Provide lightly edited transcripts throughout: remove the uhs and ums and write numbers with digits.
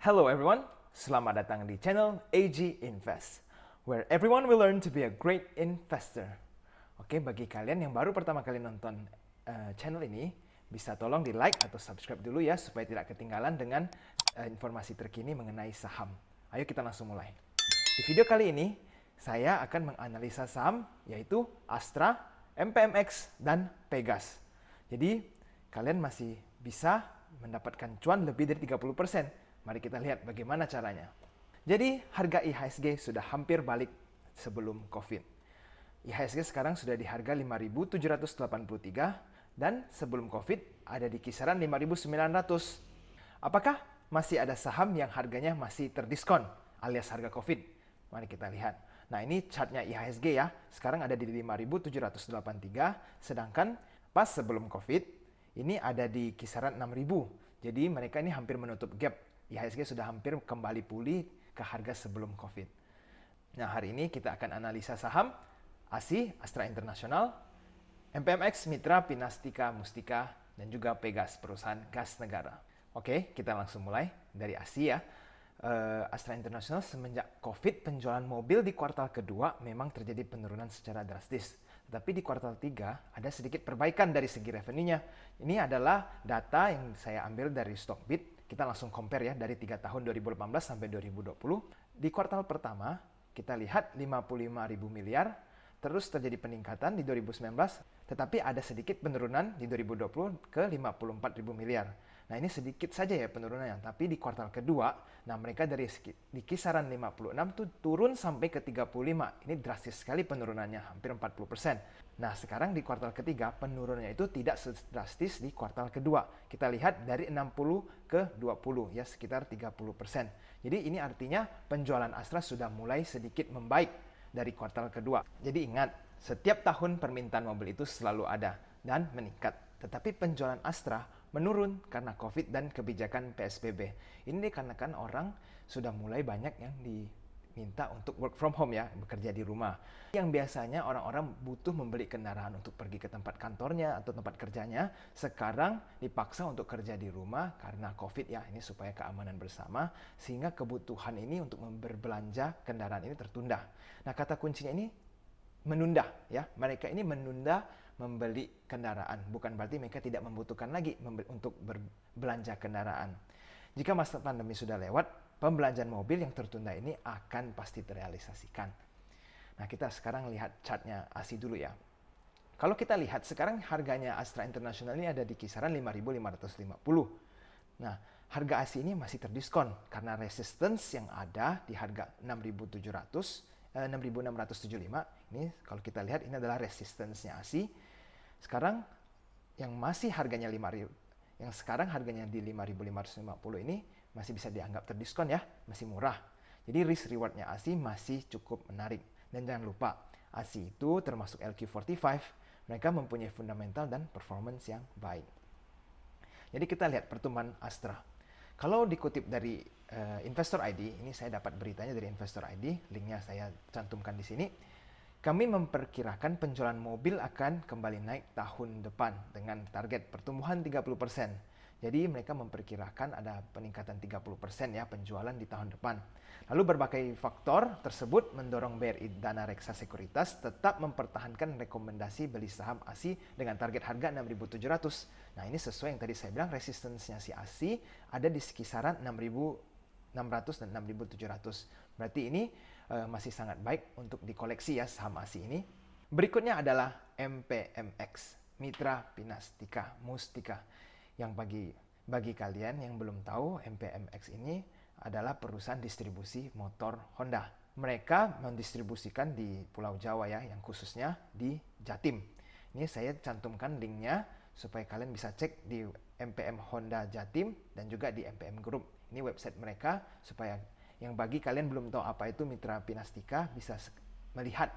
Hello everyone, selamat datang di channel AG Invest, where everyone will learn to be a great investor. Oke, bagi kalian yang baru pertama kali nonton channel ini, bisa tolong di like atau subscribe dulu ya, supaya tidak ketinggalan dengan informasi terkini mengenai saham. Ayo kita langsung mulai. Di video kali ini, saya akan menganalisa saham yaitu Astra, MPMX, dan Pegas. Jadi, kalian masih bisa mendapatkan cuan lebih dari 30%. Mari kita lihat bagaimana caranya. Jadi, harga IHSG sudah hampir balik sebelum COVID. IHSG sekarang sudah di harga 5.783 dan sebelum COVID ada di kisaran 5.900. Apakah masih ada saham yang harganya masih terdiskon alias harga COVID? Mari kita lihat. Nah, ini chartnya IHSG ya. Sekarang ada di 5.783, sedangkan pas sebelum COVID ini ada di kisaran 6.000. Jadi mereka ini hampir menutup gap. IHSG sudah hampir kembali pulih ke harga sebelum COVID. Nah, hari ini kita akan analisa saham ASI, Astra International, MPMX, Mitra, Pinastika, Mustika, dan juga Pegas, perusahaan gas negara. Oke, kita langsung mulai dari ASI ya. Astra International semenjak COVID, penjualan mobil di kuartal kedua memang terjadi penurunan secara drastis. Tapi di kuartal 3 ada sedikit perbaikan dari segi revenue-nya. Ini adalah data yang saya ambil dari Stockbit. Kita langsung compare ya dari 3 tahun 2018 sampai 2020. Di kuartal pertama kita lihat 55.000 miliar, terus terjadi peningkatan di 2019, tetapi ada sedikit penurunan di 2020 ke 54.000 miliar. Nah, ini sedikit saja ya penurunannya, tapi di kuartal kedua, nah mereka dari di kisaran 56 tuh turun sampai ke 35. Ini drastis sekali penurunannya, hampir 40%. Nah, sekarang di kuartal ketiga penurunannya itu tidak drastis di kuartal kedua. Kita lihat dari 60 ke 20, ya sekitar 30%. Jadi ini artinya penjualan Astra sudah mulai sedikit membaik dari kuartal kedua. Jadi ingat, setiap tahun permintaan mobil itu selalu ada dan meningkat. Tetapi penjualan Astra menurun karena COVID dan kebijakan PSBB. Ini dikarenakan orang sudah mulai banyak yang diminta untuk work from home ya, bekerja di rumah. Yang biasanya orang-orang butuh membeli kendaraan untuk pergi ke tempat kantornya atau tempat kerjanya, sekarang dipaksa untuk kerja di rumah karena COVID ya, ini supaya keamanan bersama, sehingga kebutuhan ini untuk berbelanja kendaraan ini tertunda. Nah, kata kuncinya ini menunda ya, mereka ini menunda membeli kendaraan, bukan berarti mereka tidak membutuhkan lagi untuk berbelanja kendaraan. Jika masa pandemi sudah lewat, pembelanjaan mobil yang tertunda ini akan pasti terrealisasikan. Nah, kita sekarang lihat chartnya ASI dulu ya. Kalau kita lihat sekarang harganya Astra International ini ada di kisaran 5.550. Nah, harga ASI ini masih terdiskon karena resistance yang ada di harga 6.675. Ini kalau kita lihat ini adalah resistance-nya ASI. Sekarang yang masih harganya 5.000, yang sekarang harganya di 5.550 ini masih bisa dianggap terdiskon ya, masih murah. Jadi risk reward-nya ASI masih cukup menarik. Dan jangan lupa, ASI itu termasuk LQ45, mereka mempunyai fundamental dan performance yang baik. Jadi kita lihat pertumbuhan Astra. Kalau dikutip dari Investor ID, ini saya dapat beritanya dari Investor ID, linknya saya cantumkan di sini. Kami memperkirakan penjualan mobil akan kembali naik tahun depan dengan target pertumbuhan 30%. Jadi mereka memperkirakan ada peningkatan 30% ya penjualan di tahun depan. Lalu berbagai faktor tersebut mendorong BRI Dana Reksa Sekuritas tetap mempertahankan rekomendasi beli saham ASI dengan target harga 6.700. Nah, ini sesuai yang tadi saya bilang, resistance-nya si ASI ada di kisaran 6.600 dan 6.700. Berarti ini masih sangat baik untuk dikoleksi ya saham ASI ini. Berikutnya adalah MPMX, Mitra, Pinastika, Mustika. Yang bagi kalian yang belum tahu, MPMX ini adalah perusahaan distribusi motor Honda. Mereka mendistribusikan di Pulau Jawa ya, yang khususnya di Jatim. Ini saya cantumkan linknya supaya kalian bisa cek di MPM Honda Jatim dan juga di MPM Group. Ini website mereka supaya yang bagi kalian belum tahu apa itu Mitra Pinastika bisa melihat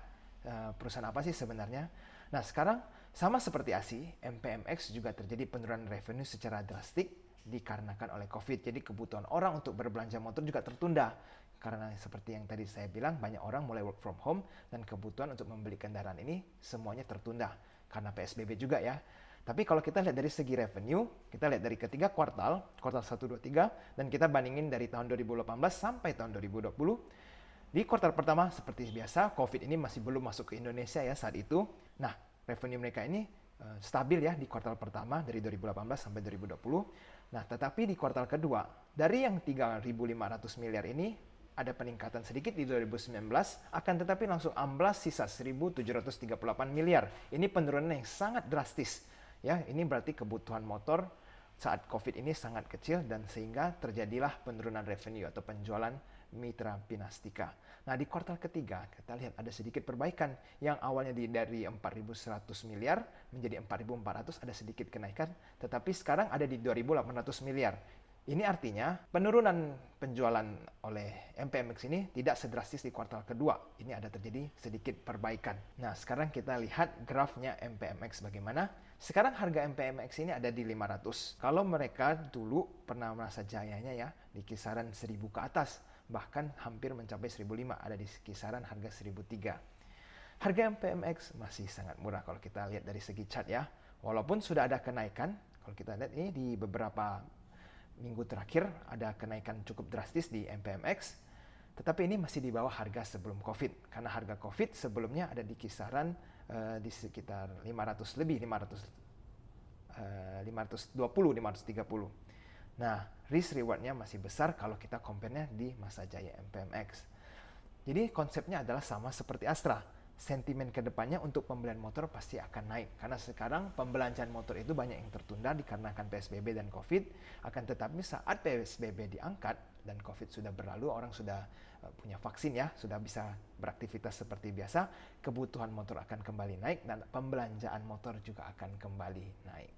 perusahaan apa sih sebenarnya. Nah, sekarang sama seperti ASI, MPMX juga terjadi penurunan revenue secara drastik dikarenakan oleh COVID. Jadi kebutuhan orang untuk berbelanja motor juga tertunda. Karena seperti yang tadi saya bilang, banyak orang mulai work from home dan kebutuhan untuk membeli kendaraan ini semuanya tertunda karena PSBB juga ya. Tapi kalau kita lihat dari segi revenue, kita lihat dari ketiga kuartal 1, 2, 3, dan kita bandingin dari tahun 2018 sampai tahun 2020, di kuartal pertama seperti biasa, COVID ini masih belum masuk ke Indonesia ya saat itu. Nah, revenue mereka ini stabil ya di kuartal pertama dari 2018 sampai 2020. Nah, tetapi di kuartal kedua, dari yang 3.500 miliar ini, ada peningkatan sedikit di 2019, akan tetapi langsung amblas sisa 1.738 miliar. Ini penurunan yang sangat drastis. Ya, ini berarti kebutuhan motor saat COVID ini sangat kecil dan sehingga terjadilah penurunan revenue atau penjualan Mitra Pinastika. Nah, di kuartal ketiga kita lihat ada sedikit perbaikan yang awalnya dari 4.100 miliar menjadi 4.400, ada sedikit kenaikan, tetapi sekarang ada di 2.800 miliar. Ini artinya penurunan penjualan oleh MPMX ini tidak sedrastis di kuartal kedua. Ini ada terjadi sedikit perbaikan. Nah, sekarang kita lihat grafnya MPMX bagaimana. Sekarang harga MPMX ini ada di 500. Kalau mereka dulu pernah merasa jayanya ya di kisaran 1.000 ke atas, bahkan hampir mencapai 1.005, ada di kisaran harga 1.003. Harga MPMX masih sangat murah kalau kita lihat dari segi chart ya. Walaupun sudah ada kenaikan, kalau kita lihat ini di beberapa minggu terakhir ada kenaikan cukup drastis di MPMX, tetapi ini masih di bawah harga sebelum COVID. Karena harga COVID sebelumnya ada di kisaran di sekitar 500 lebih, 520, 530. Nah, risk rewardnya masih besar kalau kita compare-nya di masa jaya MPMX. Jadi konsepnya adalah sama seperti Astra. Sentimen kedepannya untuk pembelian motor pasti akan naik. Karena sekarang pembelanjaan motor itu banyak yang tertunda dikarenakan PSBB dan COVID. Akan tetapi saat PSBB diangkat dan COVID sudah berlalu, orang sudah punya vaksin ya, sudah bisa beraktivitas seperti biasa, kebutuhan motor akan kembali naik dan pembelanjaan motor juga akan kembali naik.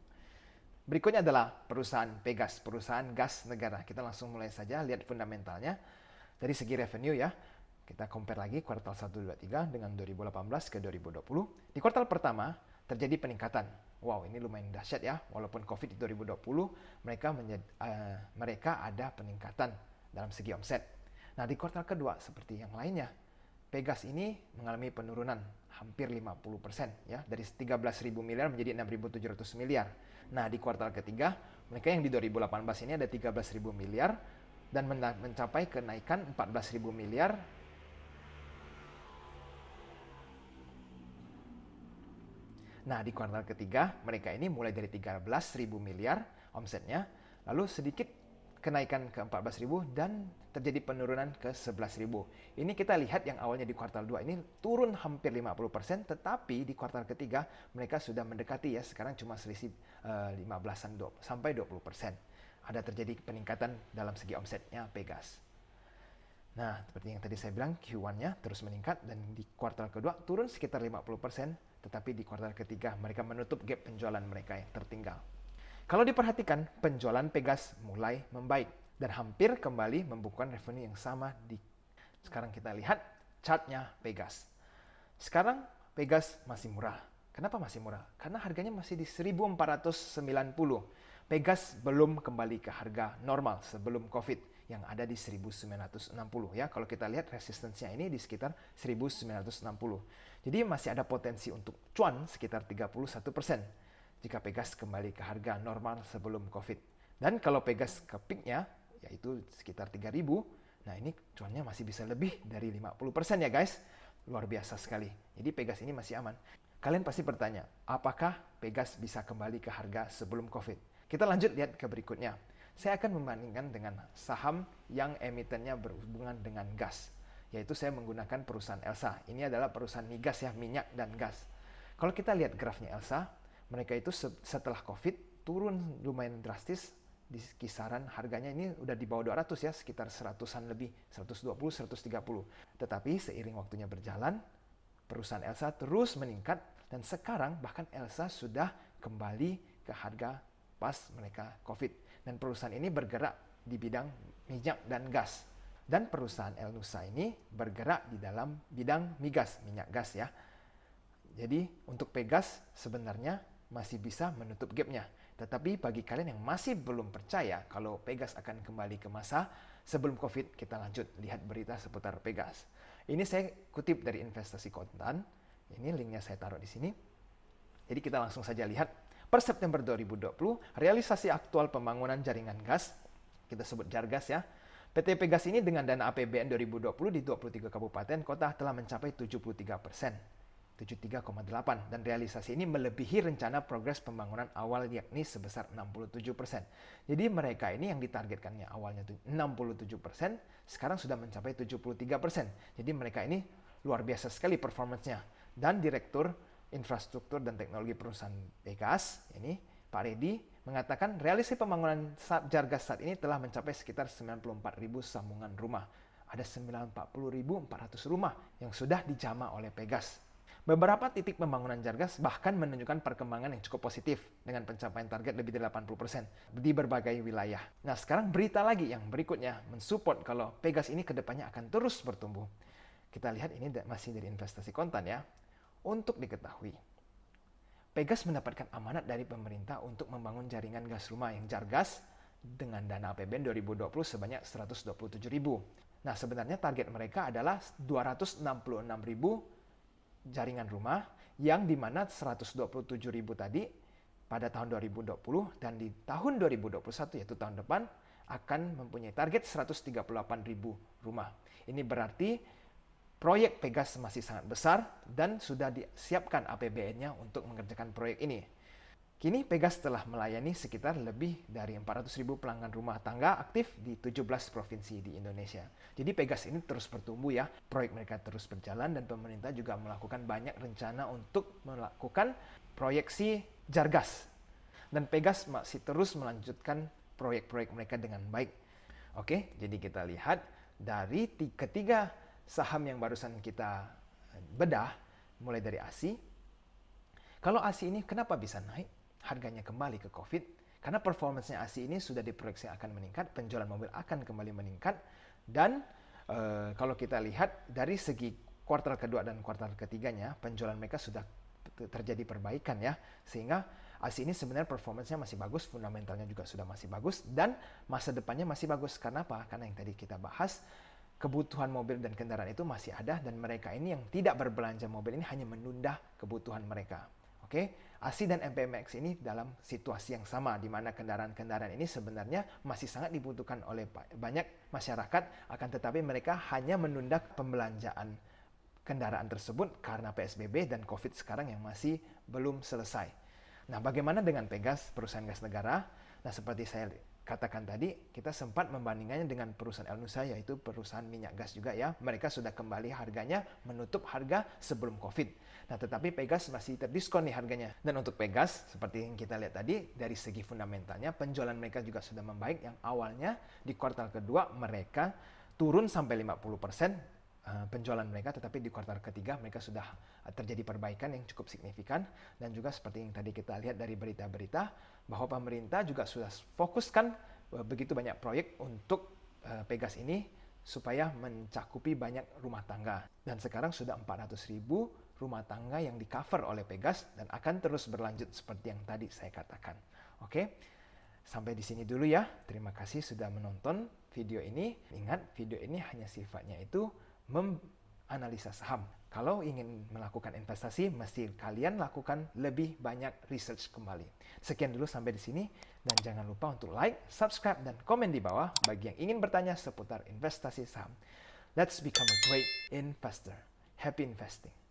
Berikutnya adalah perusahaan Pegas, perusahaan gas negara. Kita langsung mulai saja lihat fundamentalnya. Dari segi revenue ya, kita compare lagi kuartal 1, 2, 3 dengan 2018 ke 2020. Di kuartal pertama terjadi peningkatan. Wow, ini lumayan dahsyat ya. Walaupun COVID di 2020, mereka ada peningkatan dalam segi omset. Nah, di kuartal kedua seperti yang lainnya, Pegas ini mengalami penurunan hampir 50% ya, dari 13.000 miliar menjadi 6.700 miliar. Nah, di kuartal ketiga, mereka yang di 2018 ini ada 13.000 miliar dan mencapai kenaikan 14.000 miliar. Nah, di kuartal ketiga, mereka ini mulai dari 13.000 miliar omsetnya, lalu sedikit kenaikan ke 14.000 dan terjadi penurunan ke 11.000. Ini kita lihat yang awalnya di kuartal 2 ini turun hampir 50%, tetapi di kuartal ketiga mereka sudah mendekati ya, sekarang cuma selisih 15-an sampai 20%. Ada terjadi peningkatan dalam segi omsetnya Pegas. Nah, seperti yang tadi saya bilang, Q1-nya terus meningkat dan di kuartal kedua turun sekitar 50%, tetapi di kuartal ketiga mereka menutup gap penjualan mereka yang tertinggal. Kalau diperhatikan, penjualan Pegas mulai membaik dan hampir kembali membukukan revenue yang sama. Sekarang kita lihat chartnya Pegas. Sekarang Pegas masih murah. Kenapa masih murah? Karena harganya masih di 1.490. Pegas belum kembali ke harga normal sebelum COVID yang ada di 1.960 ya. Kalau kita lihat resistensinya ini di sekitar 1.960. Jadi masih ada potensi untuk cuan sekitar 31%. Jika Pegas kembali ke harga normal sebelum COVID. Dan kalau Pegas ke peak-nya, yaitu sekitar 3.000, nah ini cuannya masih bisa lebih dari 50% ya guys. Luar biasa sekali. Jadi Pegas ini masih aman. Kalian pasti bertanya, apakah Pegas bisa kembali ke harga sebelum COVID? Kita lanjut lihat ke berikutnya. Saya akan membandingkan dengan saham yang emitennya berhubungan dengan gas. Yaitu saya menggunakan perusahaan Elsa. Ini adalah perusahaan migas ya, minyak dan gas. Kalau kita lihat grafnya Elsa, mereka itu setelah COVID turun lumayan drastis di kisaran harganya ini udah di bawah 200 ya, sekitar 100-an lebih, 120, 130. Tetapi seiring waktunya berjalan, perusahaan Elsa terus meningkat dan sekarang bahkan Elsa sudah kembali ke harga pas mereka COVID. Dan perusahaan ini bergerak di bidang minyak dan gas. Dan perusahaan El Nusa ini bergerak di dalam bidang migas, minyak gas ya. Jadi untuk Pegas sebenarnya masih bisa menutup gap-nya. Tetapi bagi kalian yang masih belum percaya kalau Pegas akan kembali ke masa sebelum COVID, kita lanjut lihat berita seputar Pegas. Ini saya kutip dari Investasi Kontan. Ini linknya saya taruh di sini. Jadi kita langsung saja lihat Per September 2020, realisasi aktual pembangunan jaringan gas, kita sebut Jargas ya, PT Pegas ini dengan dana APBN 2020 di 23 kabupaten kota telah mencapai 73%, 73,8, dan realisasi ini melebihi rencana progres pembangunan awal yakni sebesar 67%. Jadi mereka ini yang ditargetkannya awalnya 67%, sekarang sudah mencapai 73%. Jadi mereka ini luar biasa sekali performanya. Dan Direktur Infrastruktur dan Teknologi Perusahaan Pegas, ini Pak Redi, mengatakan realisasi pembangunan Jargas saat ini telah mencapai sekitar 94.000 sambungan rumah. Ada 94.400 rumah yang sudah dijamah oleh Pegas. Beberapa titik pembangunan Jargas bahkan menunjukkan perkembangan yang cukup positif dengan pencapaian target lebih dari 80% di berbagai wilayah. Nah, sekarang berita lagi yang berikutnya mensupport kalau Pegas ini kedepannya akan terus bertumbuh. Kita lihat ini masih dari investasi kontan ya. Untuk diketahui, Pegas mendapatkan amanat dari pemerintah untuk membangun jaringan gas rumah yang Jargas dengan dana APBN 2020 sebanyak 127.000. Nah, sebenarnya target mereka adalah 266.000 jaringan rumah yang dimana 127.000 tadi pada tahun 2020 dan di tahun 2021 yaitu tahun depan akan mempunyai target 138.000 rumah. Ini berarti proyek Pegas masih sangat besar dan sudah disiapkan APBN-nya untuk mengerjakan proyek ini. Kini Pegas telah melayani sekitar lebih dari 400.000 pelanggan rumah tangga aktif di 17 provinsi di Indonesia. Jadi Pegas ini terus bertumbuh ya, proyek mereka terus berjalan dan pemerintah juga melakukan banyak rencana untuk melakukan proyeksi Jargas. Dan Pegas masih terus melanjutkan proyek-proyek mereka dengan baik. Oke, jadi kita lihat dari ketiga saham yang barusan kita bedah, mulai dari ASI. Kalau ASI ini kenapa bisa naik? Harganya kembali ke COVID. Karena performance-nya ASI ini sudah diproyeksi akan meningkat, penjualan mobil akan kembali meningkat. Dan kalau kita lihat dari segi kuartal kedua dan kuartal ketiganya, penjualan mereka sudah terjadi perbaikan ya. Sehingga ASI ini sebenarnya performance-nya masih bagus, fundamentalnya juga sudah masih bagus, dan masa depannya masih bagus. Karena apa? Karena yang tadi kita bahas, kebutuhan mobil dan kendaraan itu masih ada dan mereka ini yang tidak berbelanja mobil ini hanya menunda kebutuhan mereka. Oke, ASI dan MPMX ini dalam situasi yang sama di mana kendaraan-kendaraan ini sebenarnya masih sangat dibutuhkan oleh banyak masyarakat, akan tetapi mereka hanya menunda pembelanjaan kendaraan tersebut karena PSBB dan COVID sekarang yang masih belum selesai. Nah, bagaimana dengan Pegas, perusahaan gas negara? Nah, seperti saya katakan tadi, kita sempat membandingkannya dengan perusahaan El Nusa, yaitu perusahaan minyak gas juga ya. Mereka sudah kembali harganya menutup harga sebelum COVID. Nah, tetapi Pegas masih terdiskon nih harganya. Dan untuk Pegas, seperti yang kita lihat tadi, dari segi fundamentalnya, penjualan mereka juga sudah membaik. Yang awalnya di kuartal kedua mereka turun sampai 50% penjualan mereka, tetapi di kuartal ketiga mereka sudah terjadi perbaikan yang cukup signifikan. Dan juga seperti yang tadi kita lihat dari berita-berita, bahwa pemerintah juga sudah fokuskan begitu banyak proyek untuk Pegas ini supaya mencakupi banyak rumah tangga. Dan sekarang sudah 400.000 rumah tangga yang di-cover oleh Pegas dan akan terus berlanjut seperti yang tadi saya katakan. Oke, sampai di sini dulu ya. Terima kasih sudah menonton video ini. Ingat, video ini hanya sifatnya itu menganalisa saham. Kalau ingin melakukan investasi, mesti kalian lakukan lebih banyak research kembali. Sekian dulu sampai di sini, dan jangan lupa untuk like, subscribe, dan komen di bawah bagi yang ingin bertanya seputar investasi saham. Let's become a great investor. Happy investing!